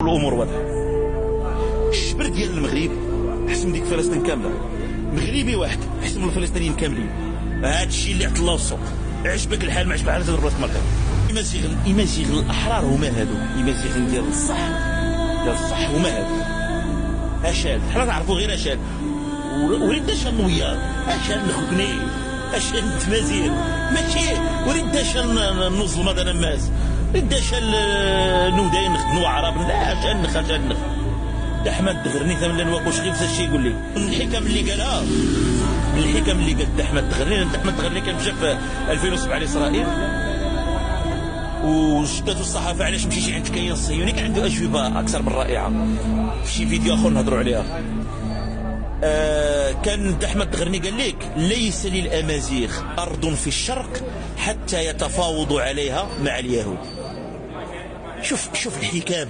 الامور واضحه. الشبر ديال المغرب احسن من ديك فلسطين كامله. مغربي واحد احسن من الفلسطينيين كاملين. هذا الشيء اللي عطلوا السوق. عجبك الحال ما عجبك الحال تضرب راسك مرتين. يمازيغ الاحرار هما هادو، يمازيغ ديال الصح هما هادو. اشاد حنا نعرفوا غير اشاد وريد شان نويار اشان نخبني اشان نتمازيغ ماشي وريد شان نوصل مثلا ماس ريد شان نوداين نخدموا عرب لا اشان نخ احمد دغرني ثمن لنواقوش غير هذا الشيء يقول لي من الحكم اللي قالها من الحكم اللي قالت احمد دغرني كان مشى في 2007 لاسرائيل وشدته الصحافه علاش مشيتي عند الكيان الصهيوني كان عنده اجوبه اكثر من رائعه في شي فيديو اخر نهضروا عليها. كان احمد دغرني قال لك ليس للامازيغ ارض في الشرق حتى يتفاوضوا عليها مع اليهود. شوف الحكام